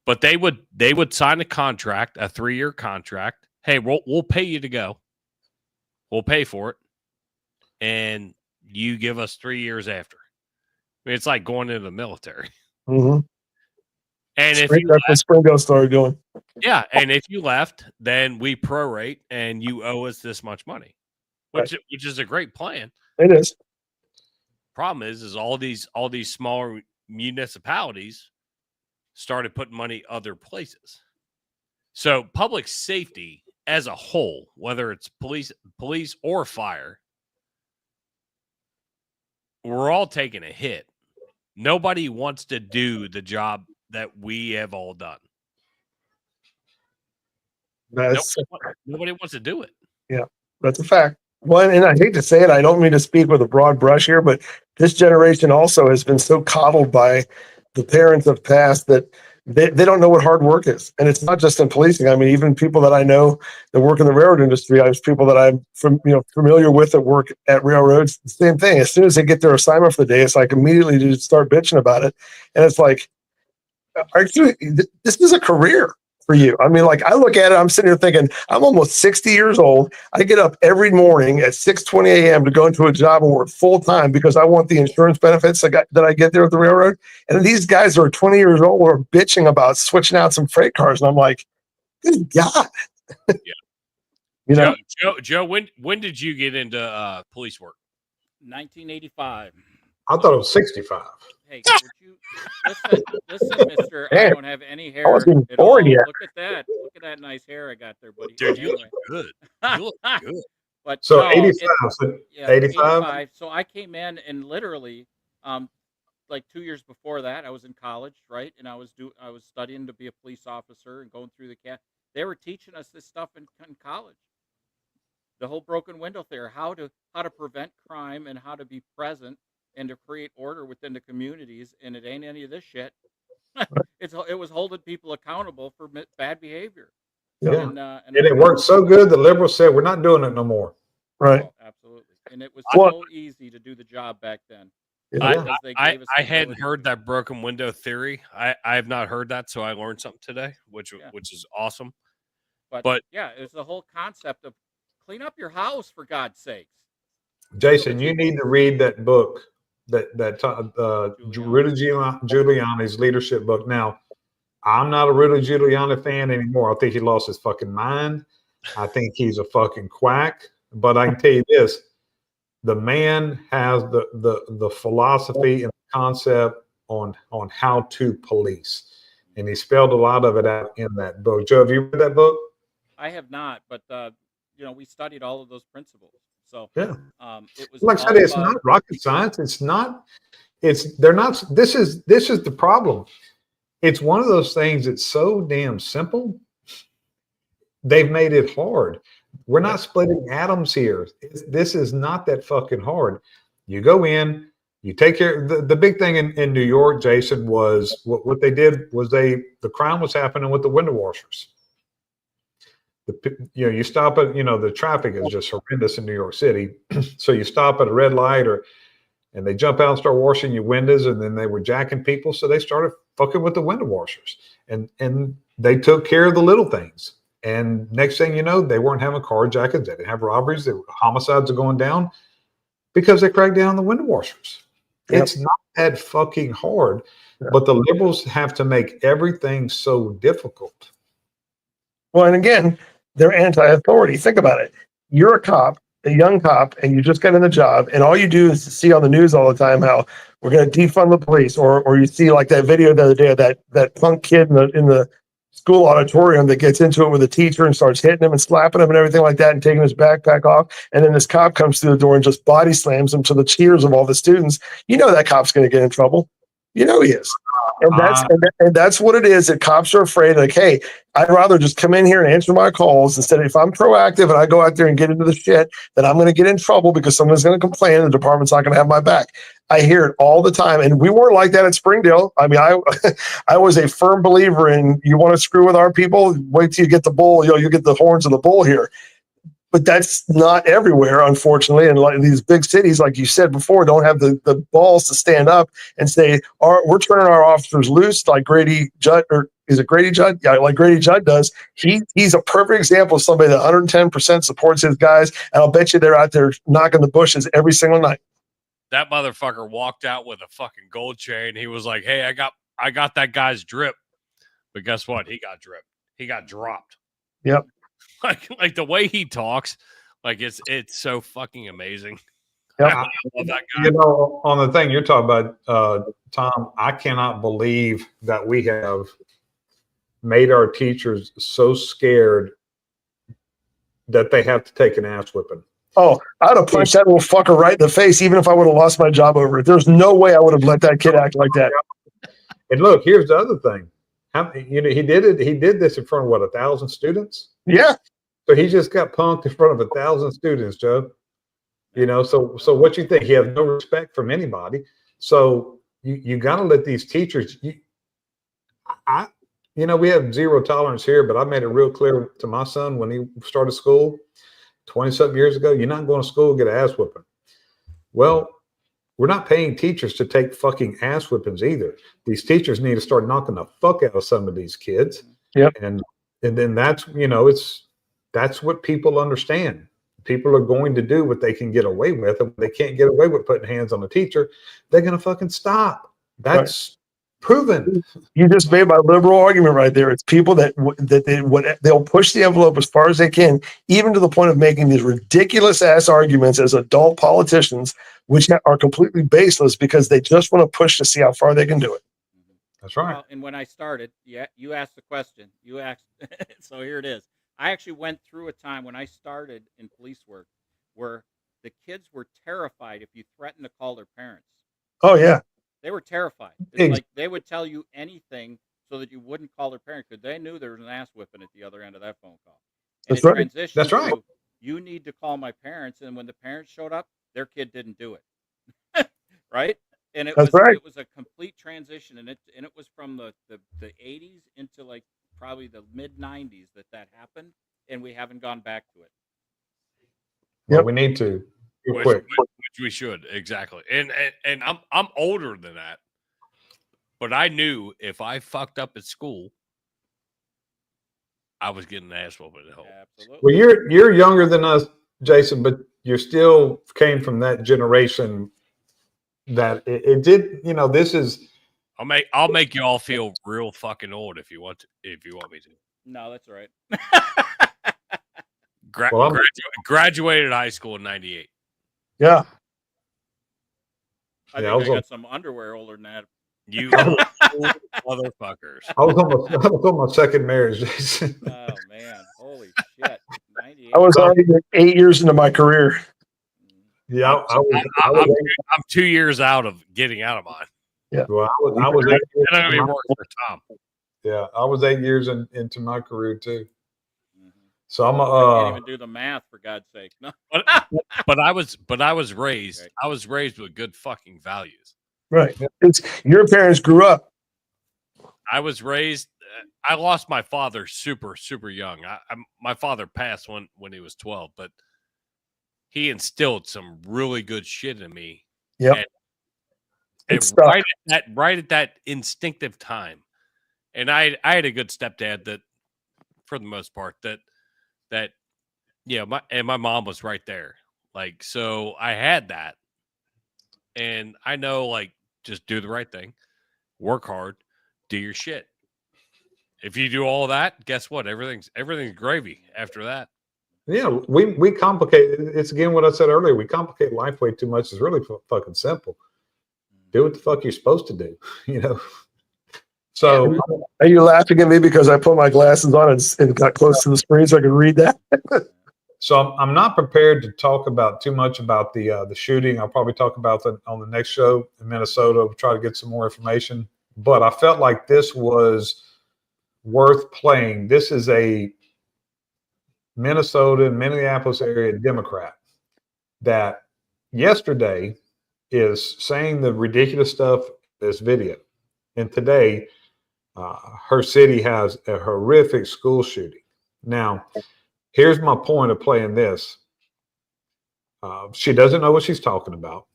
But they would sign a contract, a 3-year contract. Hey, we'll pay you to go. We'll pay for it, and you give us 3 years after. I mean, it's like going into the military. Mm-hmm. And if you that's when Springdale started going. Yeah, and if you left, then we prorate, and you owe us this much money, which is a great plan. It is. Problem is all these smaller municipalities started putting money other places. So public safety as a whole, whether it's police or fire, we're all taking a hit. Nobody wants to do the job that we have all done. Nobody wants to do it. Yeah, that's a fact. Well, and I hate to say it, I don't mean to speak with a broad brush here, but this generation also has been so coddled by the parents of past that they don't know what hard work is. And it's not just in policing. I mean, even people that I know that work in the railroad industry, I have people that I'm familiar with that work at railroads. The same thing. As soon as they get their assignment for the day, it's like immediately just start bitching about it. And it's like, this is a career for you. I mean, like I look at it, I'm sitting here thinking, I'm almost 60 years old. I get up every morning at 6:20 a.m. to go into a job and work full time because I want the insurance benefits that I get there at the railroad. And these guys who are 20 years old are bitching about switching out some freight cars. And I'm like, good God. Yeah. Joe, when did you get into police work? 1985. I thought it was 65. Hey, would you listen, mister? I don't have any hair I wasn't at all. born yet. Look at that. Look at that nice hair I got there, buddy. Dude, you look good. You look good. But So no, 85. 85. So I came in and literally, like 2 years before that, I was in college, right? And I was studying to be a police officer and going through the They were teaching us this stuff in college. The whole broken window theory, how to prevent crime and how to be present and to create order within the communities, and it ain't any of this shit. It was holding people accountable for bad behavior. Yeah. And it worked so good, the liberals said, we're not doing it no more. Right. Oh, absolutely. And it was so easy to do the job back then. I hadn't heard that broken window theory. I have not heard that, so I learned something today, which is awesome. But yeah, it's the whole concept of clean up your house, for God's sakes. Jason, you need to read that book, that Rudy Giuliani's leadership book. Now, I'm not a Rudy Giuliani fan anymore. I think he lost his fucking mind. I think he's a fucking quack. But I can tell you this: the man has the philosophy and the concept on how to police, and he spelled a lot of it out in that book. Joe, have you read that book? I have not, but we studied all of those principles. So yeah, it was like I said, it's not rocket science. It's not. They're not. This is the problem. It's one of those things that's so damn simple. They've made it hard. We're not splitting atoms here. This is not that fucking hard. You go in, you take care. The big thing in New York, Jason, was what they did was the crime was happening with the window washers. You stop at, the traffic is just horrendous in New York City. So you stop at a red light and they jump out and start washing your windows, and then they were jacking people. So they started fucking with the window washers, and they took care of the little things. And next thing you know, they weren't having carjackings. They didn't have robberies. Homicides are going down because they cracked down on the window washers. Yep. It's not that fucking hard, but the liberals have to make everything so difficult. Well, and again, they're anti-authority. Think about it. You're a cop, a young cop, and you just got in the job, and all you do is see on the news all the time how we're going to defund the police, or you see like that video the other day of that punk kid in the school auditorium that gets into it with a teacher and starts hitting him and slapping him and everything like that and taking his backpack off. And then this cop comes through the door and just body slams him to the cheers of all the students. You know that cop's going to get in trouble. You know he is. And that's what it is, that cops are afraid, like, hey, I'd rather just come in here and answer my calls instead of, if I'm proactive and I go out there and get into the shit, then I'm going to get in trouble because someone's going to complain and the department's not going to have my back. I hear it all the time. And we weren't like that at Springdale. I mean, I was a firm believer in, you want to screw with our people, wait till you get the bull, you get the horns of the bull here. But that's not everywhere, unfortunately. And like these big cities, like you said before, don't have the balls to stand up and say, we're turning our officers loose like Grady Judd, or is it Grady Judd? Yeah, like Grady Judd does. He's a perfect example of somebody that 110% supports his guys. And I'll bet you they're out there knocking the bushes every single night. That motherfucker walked out with a fucking gold chain. He was like, hey, I got that guy's drip. But guess what? He got dripped. He got dropped. Yep. Like the way he talks, like it's so fucking amazing. Yep. I love that guy. You know, on the thing you're talking about, Tom, I cannot believe that we have made our teachers so scared that they have to take an ass whipping. Oh, I'd have punched that little fucker right in the face, even if I would have lost my job over it. There's no way I would have let that kid act like that. And look, here's the other thing. He did this in front of 1,000 students. Yeah. So he just got punked in front of 1,000 students, Joe. So what you think? He has no respect from anybody. So you got to let these teachers. We have zero tolerance here, but I made it real clear to my son when he started school 20-something years ago. You're not going to school to get an ass whipping. Well, we're not paying teachers to take fucking ass whippings either. These teachers need to start knocking the fuck out of some of these kids. Yep. And then that's what people understand. People are going to do what they can get away with, and when they can't get away with putting hands on a teacher, they're going to fucking stop. That's proven. You just made my liberal argument right there. It's people they'll push the envelope as far as they can, even to the point of making these ridiculous ass arguments as adult politicians, which are completely baseless because they just want to push to see how far they can do it. That's right. Well, and when I started, you asked the question. You asked, so here it is. I actually went through a time when I started in police work where the kids were terrified if you threatened to call their parents. Oh, yeah. They were terrified. It's like they would tell you anything so that you wouldn't call their parents because they knew there was an ass whipping at the other end of that phone call. And That's right. That's right. You need to call my parents. And when the parents showed up, their kid didn't do it. Right? And it was a complete transition. And it was from the 80s into like probably the mid 90s that happened. And we haven't gone back to it. Well, we need to. Which we should, exactly. And I'm older than that, but I knew if I fucked up at school, I was getting an ass whooping at home. Absolutely. Well, you're younger than us, Jason, but you still came from that generation that it did. This is. I'll make you all feel real fucking old if you want me to. No, that's all right. Graduated high school in '98. Yeah. I think I got some underwear older than that. You motherfuckers. I was on my second marriage, Jason. Oh man, holy shit! 98. I was already 8 years into my career. Yeah, I'm 2 years out of getting out of mine. Yeah. Well, I was 8 years. And I'm gonna be working for Tom. Yeah, I was 8 years into my career too. So I can't even do the math, for God's sake. No. But I was raised. Right. I was raised with good fucking values. Right. Your parents grew up. I was raised. I lost my father super, super young. My father passed when he was 12, but he instilled some really good shit in me. Yep. And right at that instinctive time. And I had a good stepdad that, for the most part, my mom was right there. Like, so I had that. And I know, like, just do the right thing, work hard, do your shit. If you do all that, guess what? Everything's gravy after that. Yeah, we complicate. It's again what I said earlier. We complicate life way too much. It's really fucking simple. Do what the fuck you're supposed to do. So, are you laughing at me because I put my glasses on and got close to the screen so I could read that? So I'm not prepared to talk about too much about the shooting. I'll probably talk about that on the next show in Minnesota. We'll try to get some more information. But I felt like this was worth playing. This is a Minnesota, Minneapolis area Democrat that yesterday is saying the ridiculous stuff in this video. And today, her city has a horrific school shooting. Now, here's my point of playing this. She doesn't know what she's talking about.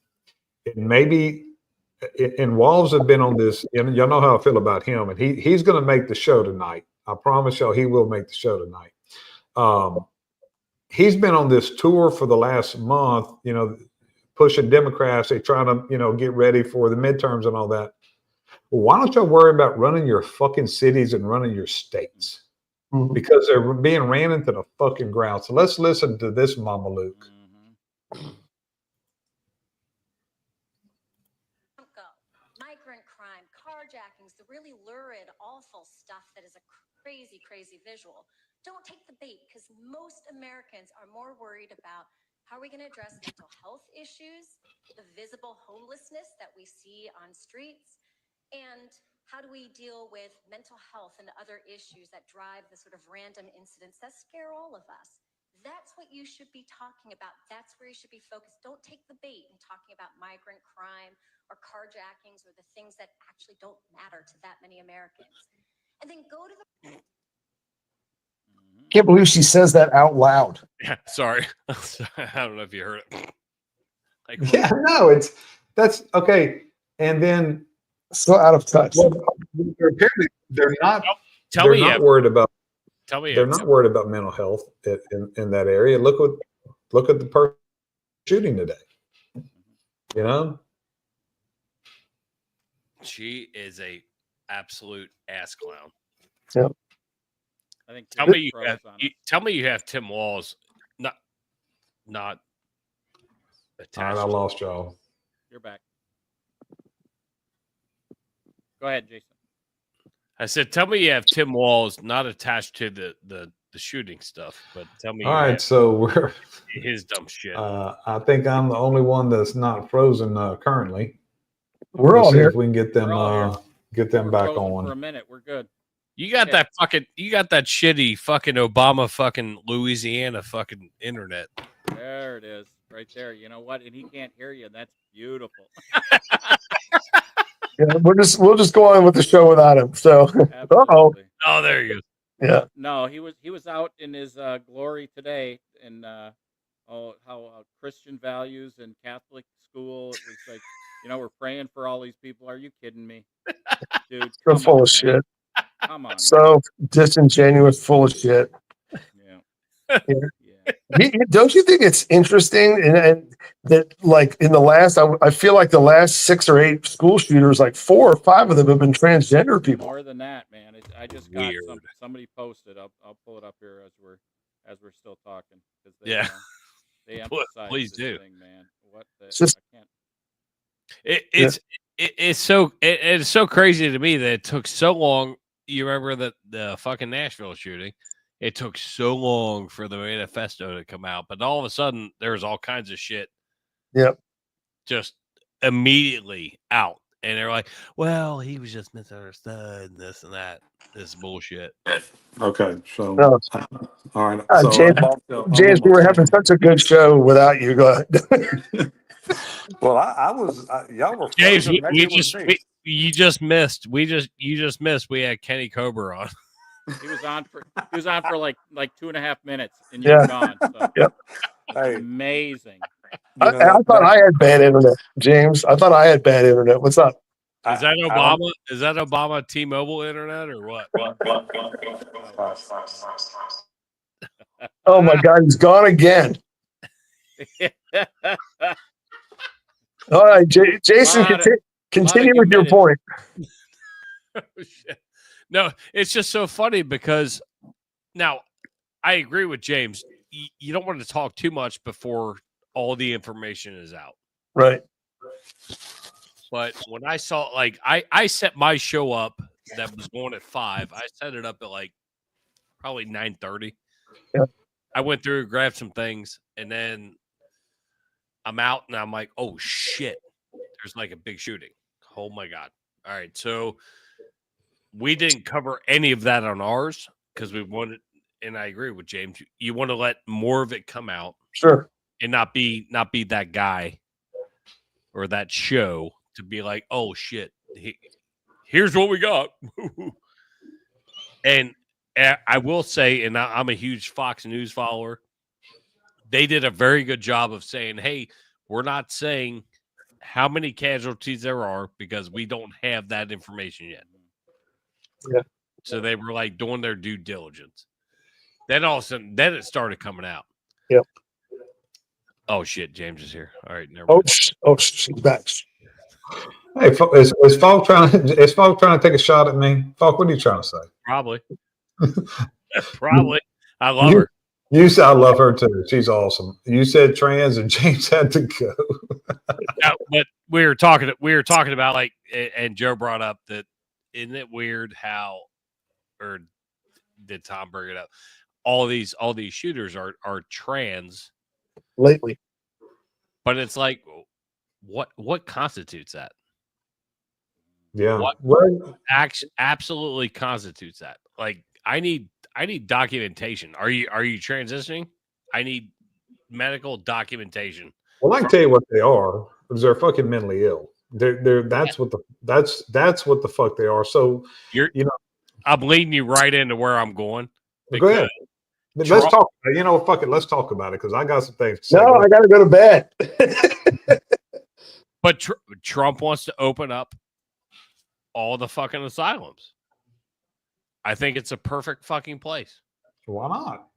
And Walls have been on this, and y'all know how I feel about him, and he's going to make the show tonight. I promise y'all he will make the show tonight. He's been on this tour for the last month, pushing Democrats. They're trying to, get ready for the midterms and all that. Well, why don't y'all worry about running your fucking cities and running your states? Mhm. Because they're being ran into the fucking ground. So let's listen to this, Mama Luke. Go. Migrant crime, carjackings, the really lurid, awful stuff that is a crazy, crazy visual. Don't take the bait, because most Americans are more worried about how are we going to address mental health issues, the visible homelessness that we see on streets, and how do we deal with mental health and other issues that drive the sort of random incidents that scare all of us. That's what you should be talking about. That's where you should be focused. Don't take the bait in talking about migrant crime or carjackings or the things that actually don't matter to that many Americans. And then go to the Can't believe she says that out loud. Yeah, sorry. I don't know if you heard it. Like, Yeah, no, that's okay. And then So out of touch. apparently they're not. tell they're me, not if, worried about. tell me, They're if, not worried about mental health in that area. Look at the person shooting today. she is a absolute ass clown. Yep. I think Tell Tim me you have Tim Walz not All attached. right, I lost y'all. You're back. Go ahead, Jason. I said, tell me you have Tim Walz not attached to the shooting stuff, but tell me All you right, have so we're. his dumb shit. I think I'm the only one that's not frozen currently. We're Let's all see here. if we can get them We're all here. get them We're back frozen on. for a minute. We're good. You got Yeah. you got that shitty fucking Obama fucking Louisiana fucking internet. There it is, right there. You know what? And he can't hear you. That's beautiful. Yeah, we'll just go on with the show without him. So, Absolutely. Oh, there you go. yeah. No, he was out in his glory today, and how Christian values and Catholic school. It was like, we're praying for all these people. Are you kidding me, dude? So Come full on, of man. shit. Come on. So disingenuous, full of shit. Man. Yeah. Yeah. Don't you think it's interesting and that like in the last, I feel like the last 6 or 8 school shooters, like 4 or 5 of them have been transgender people. More than that, man. I just got Weird. somebody posted. I'll pull it up here as we're still talking. Yeah. They emphasize Please this do. thing, man. What the, Just- I can't. It's so crazy to me that it took so long. You remember the fucking Nashville shooting? It took so long for the manifesto to come out, but all of a sudden there's all kinds of shit. Yep. Just immediately out, and they're like, "Well, he was just misunderstood, and this and that. This is bullshit." Okay, so No. all right. James, we were having such a good show without you. Go ahead. Well, I was y'all were James, frozen. Maybe it was me. you just missed. You just missed. We had Kenny Cobra on. He was on for like 2.5 minutes, and you're gone. So. Yep. Hey. Amazing. I thought I had bad internet, James. I thought I had bad internet. What's up? Is that Obama? Is that Obama T-Mobile internet or what? Oh my God, he's gone again. All right, Jason, continue with your point. Oh, shit. No, it's just so funny because now I agree with James. You don't want to talk too much before all the information is out. Right. But when I saw, like, I set my show up that was going at 5. I set it up at like probably 9:30. Yeah. I went through, grabbed some things, and then I'm out, and I'm like, oh shit, there's like a big shooting. Oh my god! All right, so we didn't cover any of that on ours because we wanted, and I agree with James. You want to let more of it come out Sure. and not be that guy or that show to be like, oh shit, here's what we got. And I will say, and I'm a huge Fox News follower, they did a very good job of saying, hey, we're not saying how many casualties there are because we don't have that information yet. Yeah. So they were like doing their due diligence. Then all of a sudden, then it started coming out. Yep. Oh shit, James is here. All right, never Oh, mind. she's back. Hey, is Falk trying to take a shot at me? Falk, what are you trying to say? Probably. Probably. I love her. You said I love her too. She's awesome. You said trans, and James had to go. No, but we were talking about like, and Joe brought up that, isn't it weird how, or did Tom bring it up? All these shooters are trans Lately. but it's like, what constitutes that? Yeah. What absolutely constitutes that? Like, I need documentation. Are you transitioning? I need medical documentation. Well, I can tell you what they are. Is they're fucking mentally ill. That's what the fuck they are. So I'm leading you right into where I'm going. Go ahead. Let's talk. Fuck it. Let's talk about it because I got some things to say. No, I got to go to bed. But Trump wants to open up all the fucking asylums. I think it's a perfect fucking place. Why not?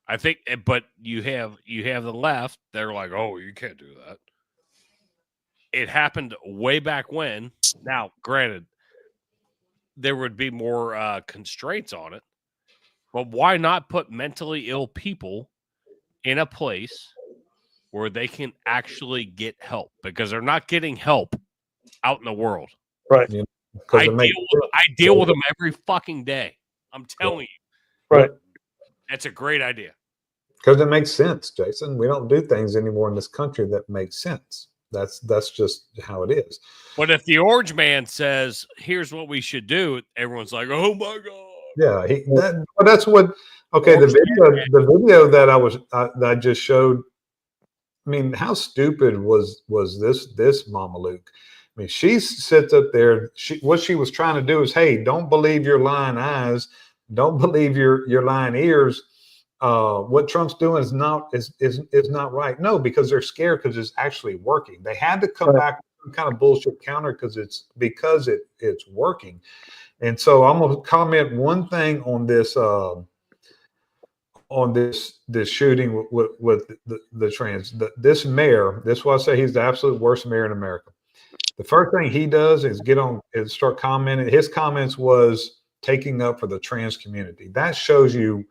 I think, but you have the left. They're like, oh, you can't do that. It happened way back when. Now, granted, there would be more constraints on it, but why not put mentally ill people in a place where they can actually get help? Because they're not getting help out in the world. Right. I deal with them every fucking day. I'm telling you. Right. That's a great idea. Because it makes sense, Jason. We don't do things anymore in this country that make sense. That's just how it is. But if the orange man says, here's what we should do, everyone's like, oh my God. Yeah, that's what. Okay, the video that I just showed. I mean, how stupid was this Mama Luke? I mean, she sits up there. What she was trying to do is, hey, don't believe your lying eyes, don't believe your lying ears. What Trump's doing is not right. No, because they're scared because it's actually working. They had to come back with some kind of bullshit counter because it's working. And so I'm gonna comment one thing on this this shooting with the trans. This mayor. This is why I say he's the absolute worst mayor in America. The first thing he does is get on and start commenting. His comments was taking up for the trans community. That shows you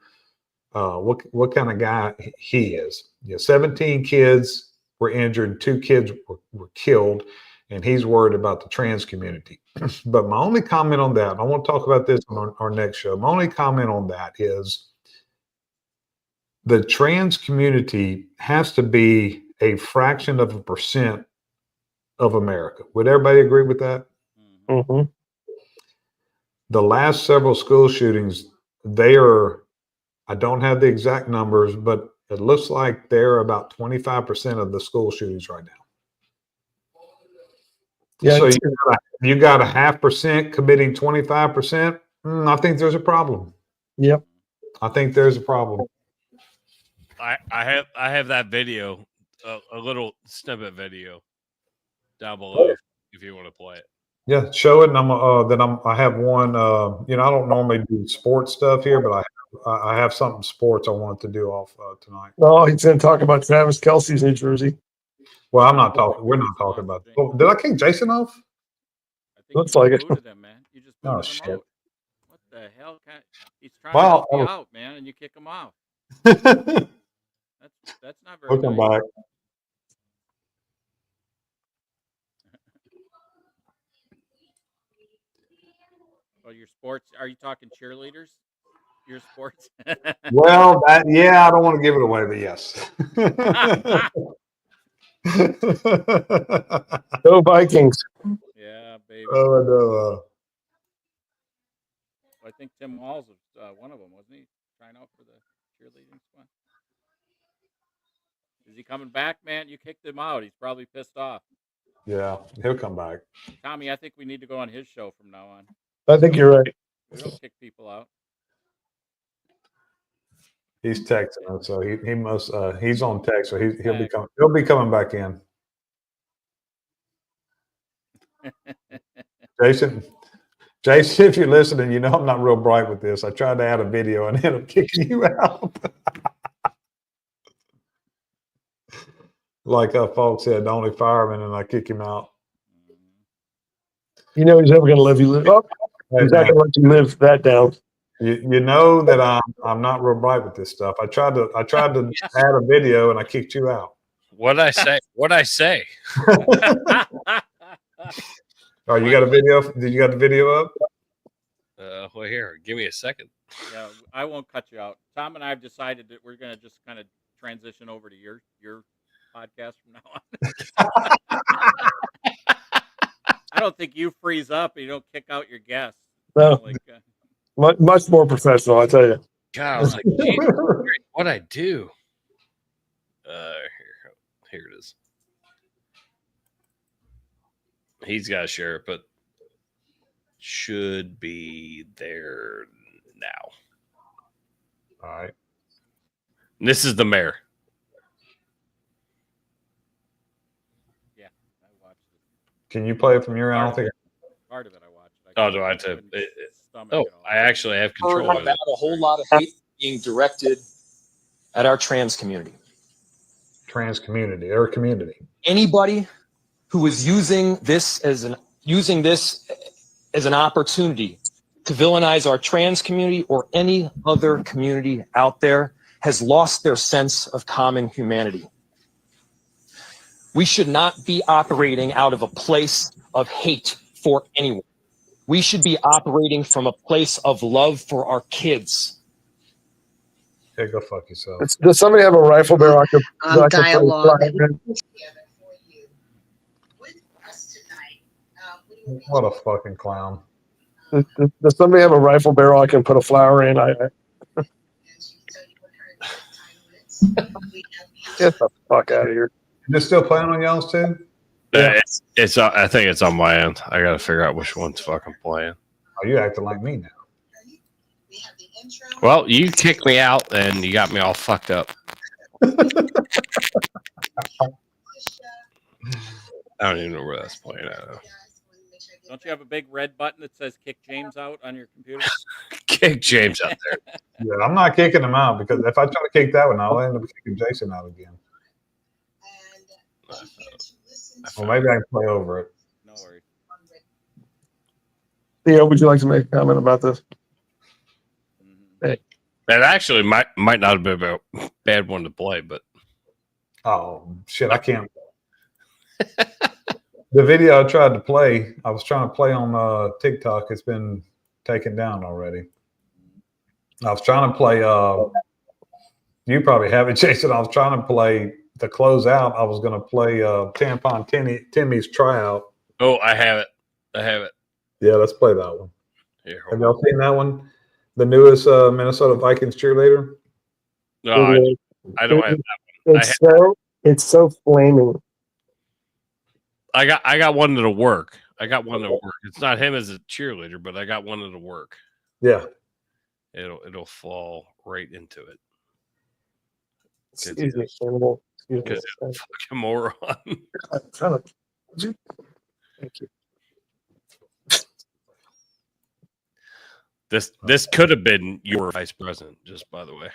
what kind of guy he is. 17 kids were injured, 2 kids were killed, and he's worried about the trans community. But my only comment on that, I want to talk about this on our next show. My only comment on that is the trans community has to be a fraction of a percent of America. Would everybody agree with that? Mm-hmm. The last several school shootings, I don't have the exact numbers, but it looks like they're about 25% of the school shootings right now. Yeah. So you got a 0.5% committing 25%. I think there's a problem. Yep. I think there's a problem. I have that video, a little snippet video down below if you want to play it. Yeah, show it. And I have one. I don't normally do sports stuff here, but I have something sports I wanted to do off tonight. Oh, he's going to talk about Travis Kelce's New Jersey. Well, I'm not talking. We're not talking about. Oh, did I kick Jason off? I think Looks you like it. booted him, man. You just booted him shit. out. What the hell? He's trying to help you out, man, and you kick him out. That's not very Welcome nice. back. Well, your sports, are you talking cheerleaders? your sports? Well, yeah, I don't want to give it away, but yes. Go Vikings. Yeah, baby. Oh no. I think Tim Walls was one of them, wasn't he? Trying out for the cheerleading squad. Is he coming back, man? You kicked him out. He's probably pissed off. Yeah, he'll come back. Tommy, I think we need to go on his show from now on. I think you're right. We don't kick people out. He's texting us, so he must he's on text, so he'll be coming back in. Jason, if you're listening, you know I'm not real bright with this. I tried to add a video and ended up kicking you out. Like Falk said, the only fireman, and I kick him out. You know he's never going to let you live. Oh, he's not going to let you live that down. You know that I'm not real bright with this stuff. I tried to add a video and I kicked you out. What'd I say? What'd I say? Oh, you got a video? Did you got the video up? Well, here, give me a second. Yeah, I won't cut you out. Tom and I have decided that we're going to just kind of transition over to your podcast from now on. I don't think you freeze up and you don't kick out your guests. No. Much more professional, I tell you. God, I was like, what'd I do? Here it is. He's got to share it, but should be there now. All right. And this is the mayor. Yeah, I watched it. Can you play it from your end? I don't think. Part of it I watched. Oh, do I have to? I actually have control of it. About a whole lot of hate being directed at our trans community. Trans community or community. Anybody who is using this as an opportunity to villainize our trans community or any other community out there has lost their sense of common humanity. We should not be operating out of a place of hate for anyone. We should be operating from a place of love for our kids. Hey, go fuck yourself. Does somebody have a rifle barrel? Dialogue. What a fucking clown. Does somebody have a rifle barrel I can put a flower in? Get the fuck out of here. Is it still playing on y'all's too? Yeah. It's I think it's on my end. I got to figure out which one's fucking playing. Oh, you acting like me now. Well, you kicked me out and you got me all fucked up. I don't even know where that's playing at. Don't you have a big red button that says "Kick James out" on your computer? Kick James out there. Yeah, I'm not kicking him out because if I try to kick that one, I'll end up kicking Jason out again. Well, maybe I can play over it. No worries. Theo, would you like to make a comment about this? That actually might not have been a bad one to play, but Oh shit, I can't. The video I tried to play, I was trying to play on TikTok. It's been taken down already. I was trying to play. You probably have it, Jason. I was trying to play to close out. I was going to play Tampon Timmy's tryout. oh, I have it. Yeah, let's play that one. Here, Have y'all seen that one? The newest Minnesota Vikings cheerleader. no, I don't have that. It's so flaming. I got one that'll work. It's not him as a cheerleader, but I got one that'll work. Yeah. It'll fall right into it. Excuse me, animal. Because it's a fucking moron. Thank you. This could have been your vice president, just by the way.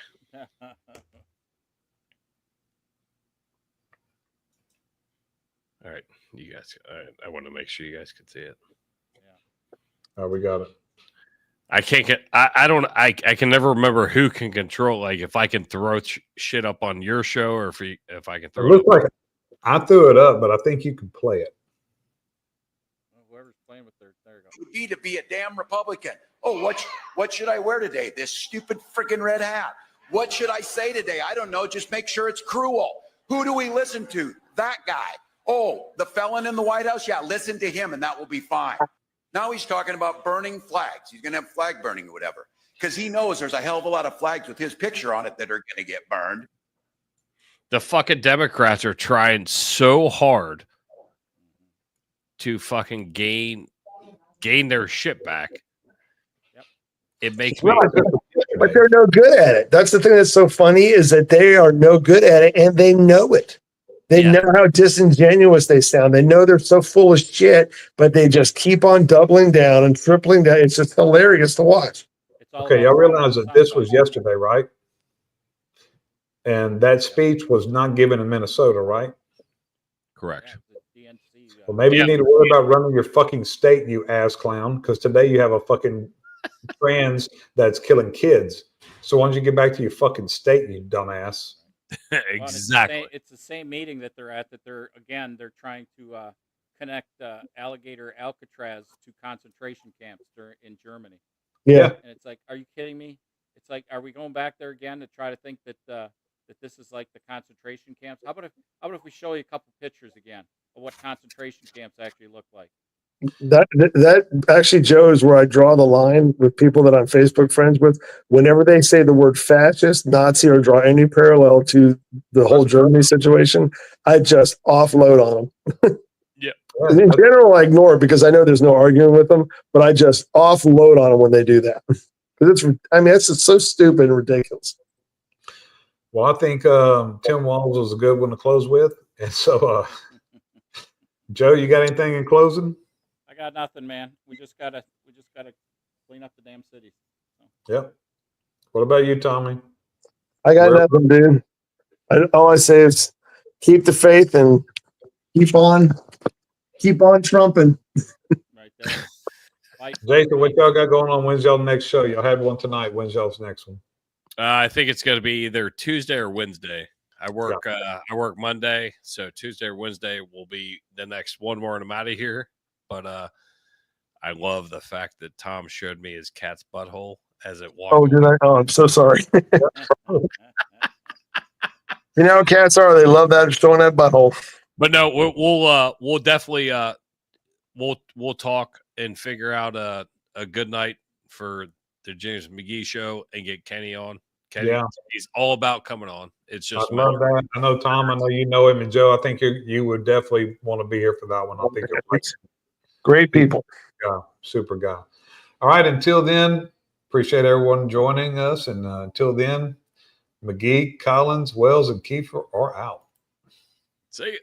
All right, you guys. I want to make sure you guys can see it. All right, we got it. I can't get. I can never remember who can control. Like if I can throw shit up on your show, or if I can It throw. looks like I threw it up, but I think you can play it. Whoever's playing with there you go. Be to be a damn Republican. Oh, what should I wear today? This stupid freaking red hat. What should I say today? I don't know. Just make sure it's cruel. Who do we listen to? That guy. Oh, the felon in the White House? Yeah, listen to him and that will be fine. Now he's talking about burning flags. He's going to have flag burning or whatever because he knows there's a hell of a lot of flags with his picture on it that are going to get burned. The fucking Democrats are trying so hard to fucking gain their shit back. Yep. It makes me. But they're no good at it. That's the thing that's so funny is that they are no good at it and they know it. They know how disingenuous they sound. They know they're so full of shit, but they just keep on doubling down and tripling down. It's just hilarious to watch. It's all Okay, about y'all realize that this was soundbites. yesterday, right? And that speech was not given in Minnesota, right? Correct. Yeah, the DNC, Well, maybe Yeah. you need to worry about running your fucking state, you ass clown, because today you have a fucking trans that's killing kids. So why don't you get back to your fucking state, you dumbass? well, and Exactly. It's the same meeting that they're at. That they're trying to connect alligator Alcatraz to concentration camps in Germany. Yeah. And it's like, are you kidding me? It's like, are we going back there again to try to think that that this is like the concentration camps? How about if we show you a couple pictures again of what concentration camps actually look like? That actually, Joe, is where I draw the line with people that I'm Facebook friends with. Whenever they say the word fascist, Nazi, or draw any parallel to the whole Germany situation, I just offload on them. Yeah. In general, I ignore it because I know there's no arguing with them, but I just offload on them when they do that. Because it's just so stupid and ridiculous. Well, I think Tim Walz was a good one to close with. And so, Joe, you got anything in closing? I got nothing, man. We just gotta clean up the damn city. Yep. What about you, Tommy? I got Well- nothing, dude. All I say is keep the faith and keep on trumping. Right there. Fight, Jason, what y'all got going on? When's y'all next show? Y'all had one tonight. When's y'all's next one? I think it's going to be either Tuesday or Wednesday. I work Monday, so Tuesday or Wednesday will be the next one more, and I'm out of here. But I love the fact that Tom showed me his cat's butthole as it walked. Oh, did I? Oh, I'm so sorry. You know how cats are. They love that, showing that butthole. But no, we'll definitely we'll talk and figure out a good night for the James McGee show and get Kenny on. Kenny, Yeah. he's all about coming on. It's I just love that. I know Tom. I know you know him, and Joe. I think you would definitely want to be here for that one. I think you'll like it. Great people. Yeah, super guy. All right. Until then, appreciate everyone joining us. And until then, McGee, Collins, Wells, and Kiefer are out. see it.